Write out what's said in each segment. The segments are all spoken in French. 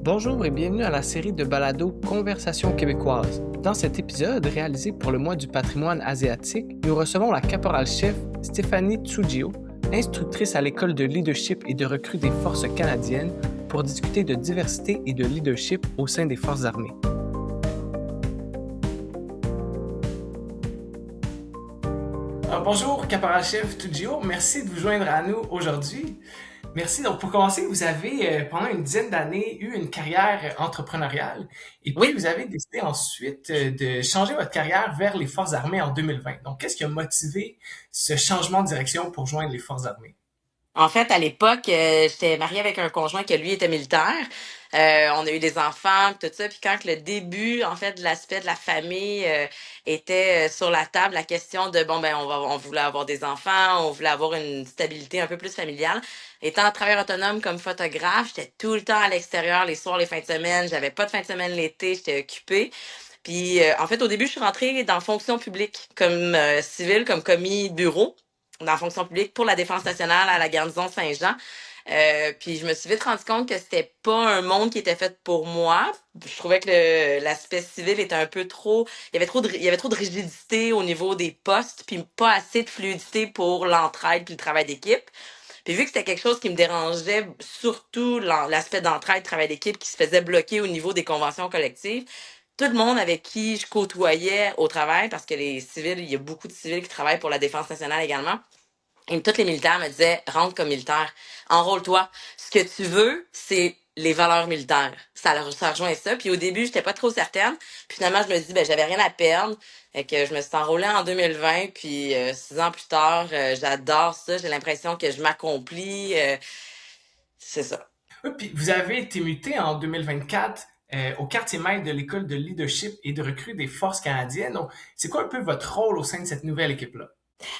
Bonjour et bienvenue à la série de balados Conversations québécoises. Dans cet épisode, réalisé pour le mois du patrimoine asiatique, nous recevons la caporal-chef Stéphanie Tsujio, instructrice à l'école de leadership et de recrue des forces canadiennes, pour discuter de diversité et de leadership au sein des forces armées. Bonjour, caporal-chef Tsujio, merci de vous joindre à nous aujourd'hui. Merci. Donc, pour commencer, vous avez, pendant une dizaine d'années, eu une carrière entrepreneuriale et puis Oui, vous avez décidé ensuite de changer votre carrière vers les Forces armées en 2020. Donc, qu'est-ce qui a motivé ce changement de direction pour joindre les Forces armées? en fait, à l'époque, j'étais mariée avec un conjoint qui, lui, était militaire. On a eu des enfants, pis tout ça. Puis quand le début, en fait, de l'aspect de la famille était sur la table, la question de, bon, ben, on voulait avoir des enfants, on voulait avoir une stabilité un peu plus familiale. Étant travailleur autonome comme photographe, j'étais tout le temps à l'extérieur, les soirs, les fins de semaine. J'avais pas de fin de semaine l'été, j'étais occupée. Puis, en fait, au début, je suis rentrée dans fonction publique comme civile, comme commis bureau dans la fonction publique pour la Défense nationale à la garnison Saint-Jean. Puis je me suis vite rendu compte que c'était pas un monde qui était fait pour moi. Je trouvais que l'aspect civil était un peu trop, il y avait trop de rigidité au niveau des postes, puis pas assez de fluidité pour l'entraide puis le travail d'équipe. Puis vu que c'était quelque chose qui me dérangeait, surtout l'aspect d'entraide, travail d'équipe qui se faisait bloquer au niveau des conventions collectives, tout le monde avec qui je côtoyais au travail, parce que les civils, il y a beaucoup de civils qui travaillent pour la Défense nationale également, et tous les militaires me disaient, rentre comme militaire, enrôle-toi. Ce que tu veux, c'est les valeurs militaires. Ça rejoint ça. Puis au début, j'étais pas trop certaine. Puis finalement, je me dis, ben, j'avais rien à perdre. Et que je me suis enrôlée en 2020. Puis 6 ans plus tard, j'adore ça. J'ai l'impression que je m'accomplis. C'est ça. Oui, puis vous avez été muté en 2024 au quartier maître de l'école de leadership et de recrue des Forces canadiennes. Donc, c'est quoi un peu votre rôle au sein de cette nouvelle équipe-là?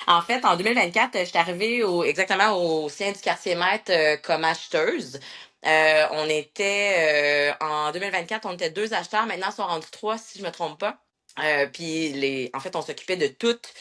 En fait, en 2024, je suis arrivée exactement au sein du quartier maître comme acheteuse. En 2024, on était deux acheteurs. Maintenant, ils sont rendus trois, si je me trompe pas. En fait, on s'occupait de toutes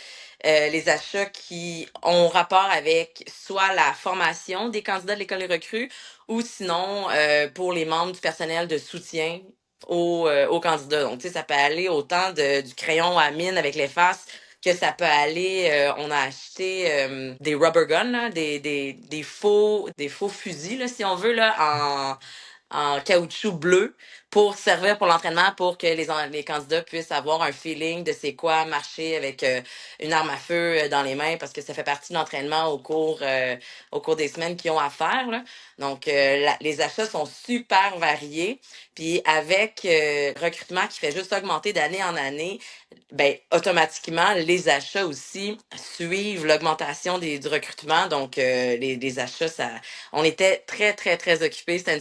les achats qui ont rapport avec soit la formation des candidats de l'école des recrues ou sinon pour les membres du personnel de soutien aux candidats. Donc, tu sais, ça peut aller autant du crayon à mine avec les faces que ça peut aller. On a acheté des rubber guns, là, des faux fusils, là, si on veut, là, en caoutchouc bleu pour servir pour l'entraînement, pour que les candidats puissent avoir un feeling de c'est quoi marcher avec une arme à feu dans les mains, parce que ça fait partie de l'entraînement au cours des semaines qu'ils ont à faire, là. Donc, les achats sont super variés. Puis avec recrutement qui fait juste augmenter d'année en année, ben automatiquement, les achats aussi suivent l'augmentation du recrutement. Donc, les achats, on était très, très, très occupés. C'était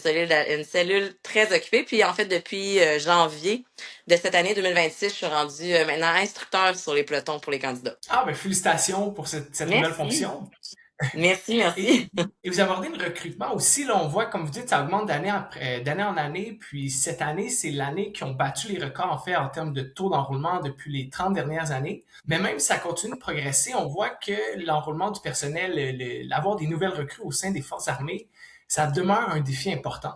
une cellule très occupée. Puis, en fait, depuis janvier de cette année 2026, je suis rendue maintenant instructeur sur les pelotons pour les candidats. Ah, ben félicitations pour cette nouvelle Merci. fonction. Merci, Et, merci. et vous abordez le recrutement aussi, là, on voit, comme vous dites, ça augmente d'année en année, puis cette année, c'est l'année qui ont battu les records, en fait, en termes de taux d'enrôlement depuis les 30 dernières années. Mais même si ça continue de progresser, on voit que l'enrôlement du personnel, l'avoir des nouvelles recrues au sein des forces armées, ça demeure un défi important.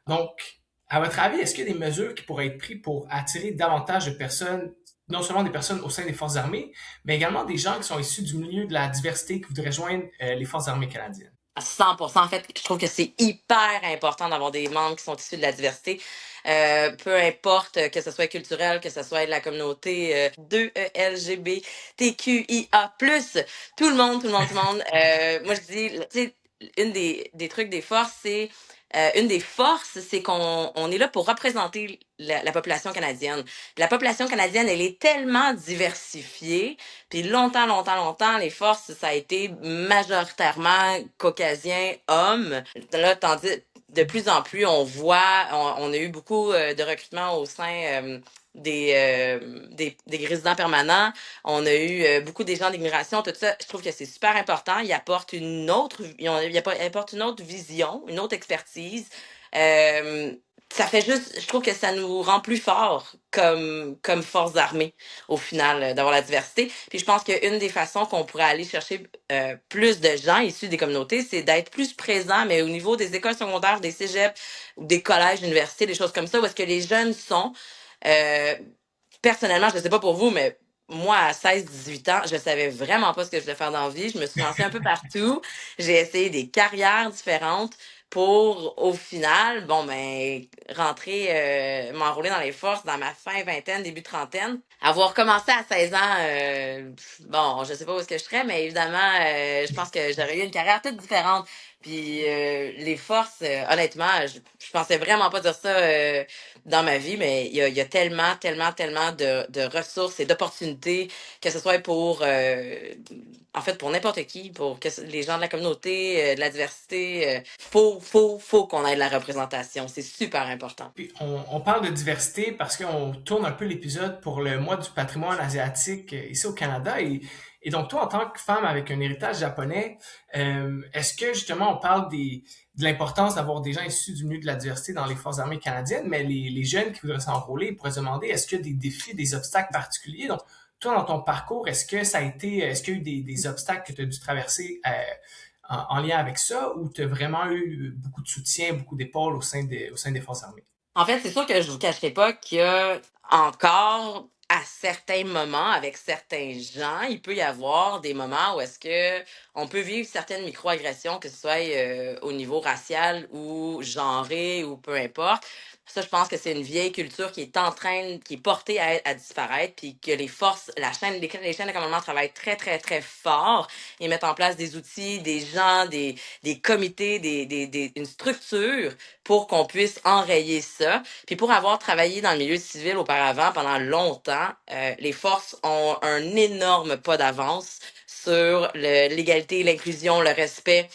Donc, à votre avis, est-ce qu'il y a des mesures qui pourraient être prises pour attirer davantage de personnes, non seulement des personnes au sein des forces armées, mais également des gens qui sont issus du milieu de la diversité qui voudraient joindre les Forces armées canadiennes? À 100%. En fait, je trouve que c'est hyper important d'avoir des membres qui sont issus de la diversité. Peu importe que ce soit culturel, que ce soit de la communauté 2LGBTQIA+, tout le monde, tout le monde, tout le monde. Moi, je dis, tu sais, une des trucs des forces, c'est une des forces, c'est qu'on est là pour représenter la population canadienne. La population canadienne, elle est tellement diversifiée. Puis longtemps, longtemps, longtemps, les forces, ça a été majoritairement caucasiens, hommes. Là, tandis de plus en plus, on a eu beaucoup de recrutement au sein des résidents permanents. On a eu beaucoup des gens d'immigration, tout ça. Je trouve que c'est super important. Ils apportent une autre vision, une autre expertise. ça fait juste, je trouve que ça nous rend plus forts comme force armée, au final, d'avoir la diversité. Puis je pense qu'une des façons qu'on pourrait aller chercher plus de gens issus des communautés, c'est d'être plus présent, mais au niveau des écoles secondaires, des cégeps, ou des collèges, universités, des choses comme ça, où est-ce que les jeunes sont. Euh, Personnellement, je ne sais pas pour vous, mais moi, à 16, 18 ans, je savais vraiment pas ce que je voulais faire dans la vie. Je me suis lancée un peu partout. J'ai essayé des carrières différentes pour, au final, bon, ben, rentrer, m'enrôler dans les forces dans ma fin vingtaine, début trentaine. Avoir commencé à 16 ans, bon, je sais pas où est-ce que je serais, mais évidemment, je pense que j'aurais eu une carrière toute différente. Puis les forces, honnêtement, je pensais vraiment pas dire ça dans ma vie, mais il y a tellement, tellement, tellement de ressources et d'opportunités, que ce soit pour, en fait, pour n'importe qui, pour les gens de la communauté, de la diversité. Faut qu'on ait de la représentation. C'est super important. Puis on parle de diversité parce qu'on tourne un peu l'épisode pour le mois du patrimoine asiatique ici au Canada. Et donc, toi, en tant que femme avec un héritage japonais, est-ce que justement on parle de l'importance d'avoir des gens issus du milieu de la diversité dans les forces armées canadiennes, mais les jeunes qui voudraient s'enrôler ils pourraient se demander est-ce qu'il y a des défis, des obstacles particuliers? Donc, toi, dans ton parcours, est-ce qu'il y a eu des obstacles que tu as dû traverser en lien avec ça ou tu as vraiment eu beaucoup de soutien, beaucoup d'épaules au sein des forces armées? En fait, c'est sûr que je vous cacherai pas qu'il y a encore, à certains moments, avec certains gens, il peut y avoir des moments où est-ce que on peut vivre certaines microagressions, que ce soit au niveau racial ou genré ou peu importe. Ça, je pense que c'est une vieille culture qui est en train, qui est portée à disparaître, puis que les forces, les chaînes de commandement travaillent très, très, très fort et mettent en place des outils, des gens, des comités, une structure pour qu'on puisse enrayer ça. Puis pour avoir travaillé dans le milieu civil auparavant pendant longtemps, les forces ont un énorme pas d'avance sur l'égalité, l'inclusion, le respect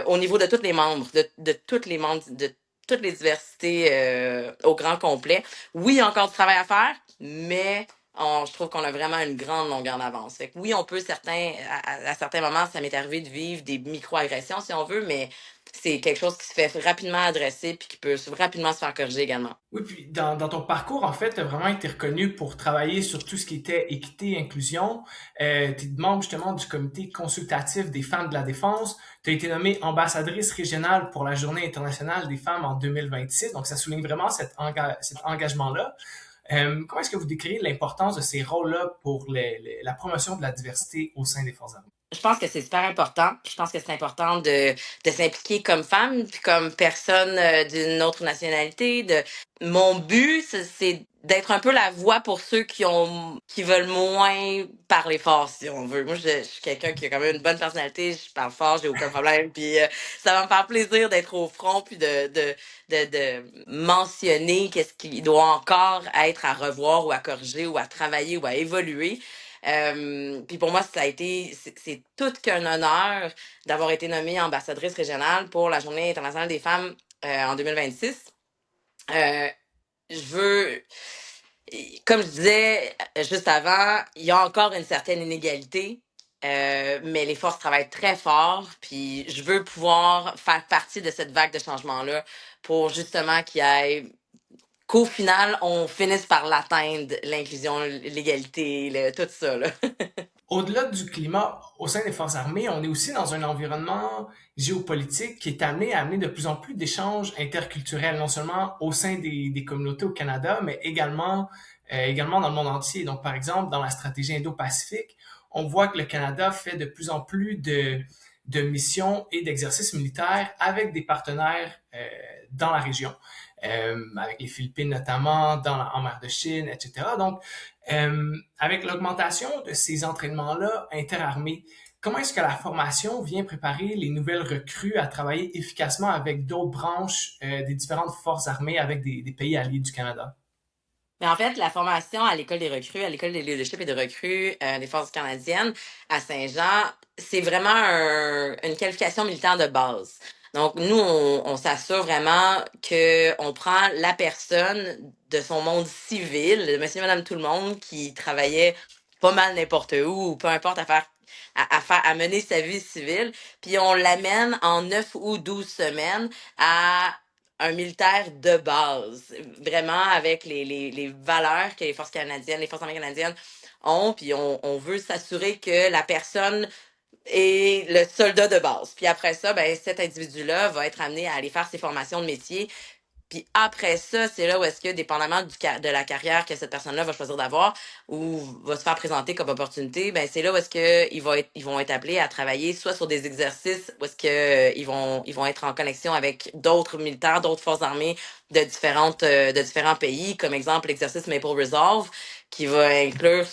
au niveau de tous les membres, de tous les membres, de toutes les diversités au grand complet. Oui, il y a encore du travail à faire, mais je trouve qu'on a vraiment une grande longueur d'avance. Fait que oui, on peut à certains moments, ça m'est arrivé de vivre des micro-agressions si on veut, mais c'est quelque chose qui se fait rapidement adresser puis qui peut rapidement se faire corriger également. Oui, puis dans ton parcours, en fait, tu as vraiment été reconnu pour travailler sur tout ce qui était équité et inclusion. Tu es membre justement du comité consultatif des femmes de la défense. Tu as été nommée ambassadrice régionale pour la Journée internationale des femmes en 2026. Donc, ça souligne vraiment cet engagement-là. Comment est-ce que vous décrivez l'importance de ces rôles-là pour la promotion de la diversité au sein des forces armées? Je pense que c'est super important. Je pense que c'est important de s'impliquer comme femme, puis comme personne d'une autre nationalité. Mon but, c'est d'être un peu la voix pour ceux qui veulent moins parler fort, si on veut. Moi, je suis quelqu'un qui a quand même une bonne personnalité, je parle fort, j'ai aucun problème, puis ça va me faire plaisir d'être au front, puis de mentionner qu'est-ce qui doit encore être à revoir ou à corriger ou à travailler ou à évoluer. Puis pour moi, c'est tout qu'un honneur d'avoir été nommée ambassadrice régionale pour la Journée internationale des femmes en 2026. Euh, je veux, comme je disais juste avant, il y a encore une certaine inégalité, mais les forces travaillent très fort, puis je veux pouvoir faire partie de cette vague de changement-là pour justement qu'au final, on finisse par l'atteindre, l'inclusion, l'égalité, tout ça, là. Au-delà du climat au sein des forces armées, on est aussi dans un environnement géopolitique qui est amené à amener de plus en plus d'échanges interculturels, non seulement au sein des communautés au Canada, mais également dans le monde entier. Donc, par exemple, dans la stratégie Indo-Pacifique, on voit que le Canada fait de plus en plus de missions et d'exercices militaires avec des partenaires dans la région, avec les Philippines notamment, en mer de Chine, etc. Donc, avec l'augmentation de ces entraînements-là interarmés, comment est-ce que la formation vient préparer les nouvelles recrues à travailler efficacement avec d'autres branches des différentes forces armées avec des pays alliés du Canada? Mais en fait, la formation à l'école des recrues, à l'école des leadership et de recrues des forces canadiennes à Saint-Jean, c'est vraiment une qualification militaire de base. Donc, nous, on s'assure vraiment qu'on prend la personne de son monde civil, de monsieur, madame, tout le monde, qui travaillait pas mal n'importe où, ou peu importe à mener sa vie civile, puis on l'amène en 9 ou 12 semaines à un militaire de base, vraiment avec les valeurs que les forces canadiennes, les forces armées canadiennes ont, puis on veut s'assurer que la personne est le soldat de base. Puis après ça, ben, cet individu-là va être amené à aller faire ses formations de métier, puis après ça, c'est là où est-ce que, dépendamment de la carrière que cette personne-là va choisir d'avoir ou va se faire présenter comme opportunité, ben c'est là où est-ce que ils vont être appelés à travailler soit sur des exercices où est-ce que ils vont être en connexion avec d'autres militaires, d'autres forces armées de différents pays, comme exemple l'exercice Maple Resolve, qui va inclure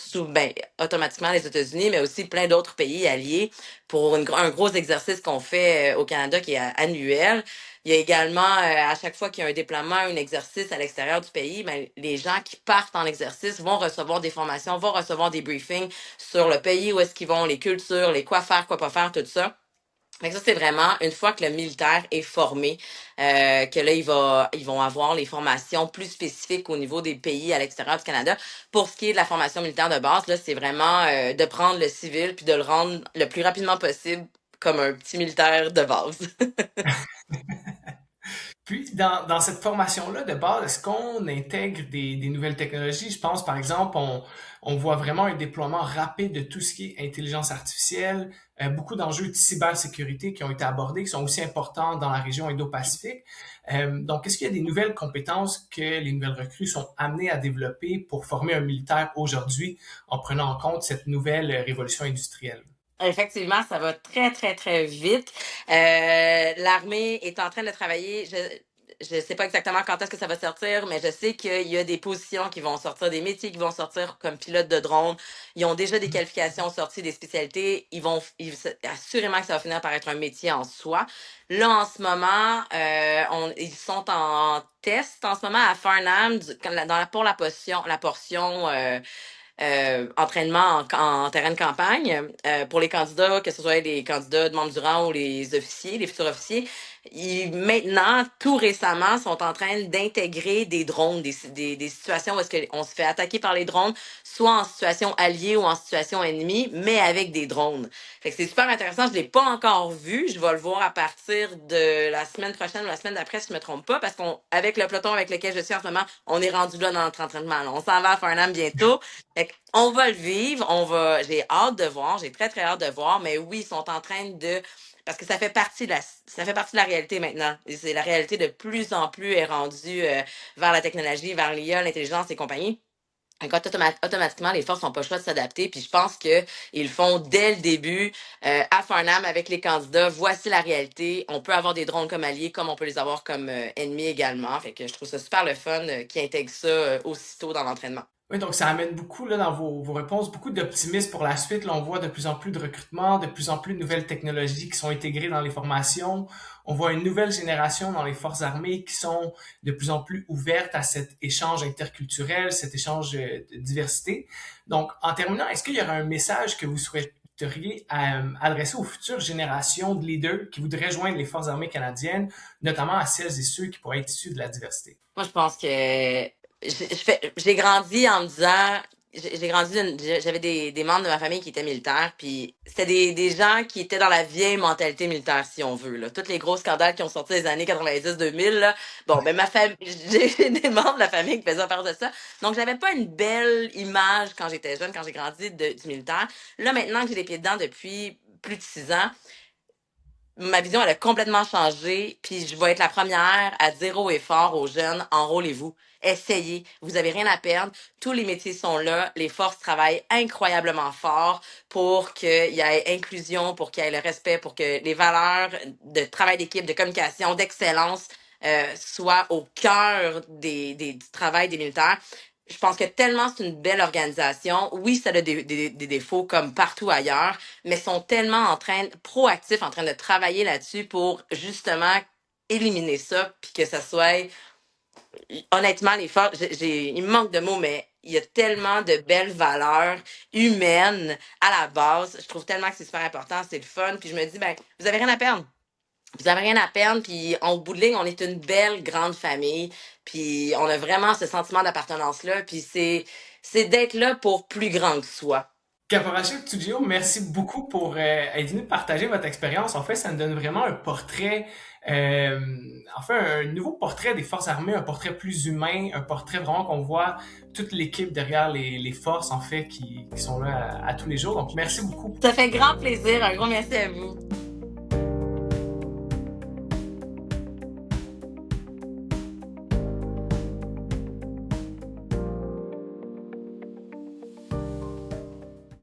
automatiquement les États-Unis, mais aussi plein d'autres pays alliés pour un gros exercice qu'on fait au Canada qui est annuel. Il y a également, à chaque fois qu'il y a un déploiement, un exercice à l'extérieur du pays, ben, les gens qui partent en exercice vont recevoir des formations, vont recevoir des briefings sur le pays, où est-ce qu'ils vont, les cultures, les quoi faire, quoi pas faire, tout ça. Fait que ça, c'est vraiment une fois que le militaire est formé, que là, ils vont avoir les formations plus spécifiques au niveau des pays à l'extérieur du Canada. Pour ce qui est de la formation militaire de base, là, c'est vraiment de prendre le civil puis de le rendre le plus rapidement possible comme un petit militaire de base. Puis, dans cette formation-là de base, est-ce qu'on intègre des nouvelles technologies? Je pense, par exemple, on voit vraiment un déploiement rapide de tout ce qui est intelligence artificielle, beaucoup d'enjeux de cybersécurité qui ont été abordés, qui sont aussi importants dans la région Indo-Pacifique. Donc, est-ce qu'il y a des nouvelles compétences que les nouvelles recrues sont amenées à développer pour former un militaire aujourd'hui en prenant en compte cette nouvelle révolution industrielle? Effectivement, ça va très, très, très vite. L'armée est en train de travailler. Je ne sais pas exactement quand est-ce que ça va sortir, mais je sais qu'il y a des positions qui vont sortir, des métiers qui vont sortir comme pilote de drone. Ils ont déjà des qualifications sorties, des spécialités. Assurément que ça va finir par être un métier en soi. Là, en ce moment, ils sont en test en ce moment à Farnham pour la portion entraînement en terrain de campagne pour les candidats, que ce soit les candidats de membres du rang ou les officiers, les futurs officiers. Maintenant, tout récemment, sont en train d'intégrer des drones, des situations où est-ce qu'on se fait attaquer par les drones, soit en situation alliée ou en situation ennemie, mais avec des drones. Fait que c'est super intéressant. Je l'ai pas encore vu. Je vais le voir à partir de la semaine prochaine ou la semaine d'après, si je me trompe pas, parce qu'avec le peloton avec lequel je suis en ce moment, on est rendu là dans notre entraînement. Là. On s'en va à Farnham bientôt. Fait on va le vivre, j'ai hâte de voir, j'ai très très hâte de voir, mais oui, ils sont en train de, parce que ça fait partie de la réalité maintenant. Et c'est la réalité de plus en plus est rendue vers la technologie, vers l'IA, l'intelligence et compagnie. Donc, automatiquement, les forces n'ont pas le choix de s'adapter. Puis je pense que ils font dès le début à Farnham avec les candidats. Voici la réalité. On peut avoir des drones comme alliés, comme on peut les avoir comme ennemis également. Fait que je trouve ça super le fun qui intègre ça aussitôt dans l'entraînement. Oui, donc ça amène beaucoup là, dans vos réponses, beaucoup d'optimisme pour la suite. Là, on voit de plus en plus de recrutement, de plus en plus de nouvelles technologies qui sont intégrées dans les formations. On voit une nouvelle génération dans les forces armées qui sont de plus en plus ouvertes à cet échange interculturel, cet échange de diversité. Donc, en terminant, est-ce qu'il y aurait un message que vous souhaiteriez adresser aux futures générations de leaders qui voudraient joindre les forces armées canadiennes, notamment à celles et ceux qui pourraient être issus de la diversité? Moi, je pense que j'ai grandi en me disant, j'avais des membres de ma famille qui étaient militaires, puis c'était des gens qui étaient dans la vieille mentalité militaire, si on veut, là. Tous les gros scandales qui ont sorti des années 90-2000, là. Bon, ben, ma famille, j'ai des membres de la famille qui faisaient part de ça. Donc, j'avais pas une belle image quand j'étais jeune, quand j'ai grandi du militaire. Là, maintenant que j'ai les pieds dedans depuis plus de 6 ans, ma vision, elle a complètement changé. Puis je vais être la première à dire haut et fort aux jeunes, enrôlez-vous. Essayez. Vous avez rien à perdre. Tous les métiers sont là. Les forces travaillent incroyablement fort pour qu'il y ait inclusion, pour qu'il y ait le respect, pour que les valeurs de travail d'équipe, de communication, d'excellence soient au cœur du travail des militaires. Je pense que tellement c'est une belle organisation. Oui, ça a des défauts comme partout ailleurs, mais sont tellement proactifs, en train de travailler là-dessus pour justement éliminer ça, puis que ça soit, honnêtement, il me manque de mots, mais il y a tellement de belles valeurs humaines à la base. Je trouve tellement que c'est super important, c'est le fun, puis je me dis, ben, vous avez rien à perdre. Vous avez rien à perdre, puis en bout de ligne, on est une belle grande famille, puis on a vraiment ce sentiment d'appartenance-là, puis c'est d'être là pour plus grand que soi. Caporal Chef Tugio, merci beaucoup pour être venu partager votre expérience. En fait, ça me donne vraiment un portrait, euh, enfin un nouveau portrait des forces armées, un portrait plus humain, un portrait vraiment qu'on voit toute l'équipe derrière les forces en fait qui sont là à tous les jours. Donc merci beaucoup. Ça fait grand plaisir. Un gros merci à vous.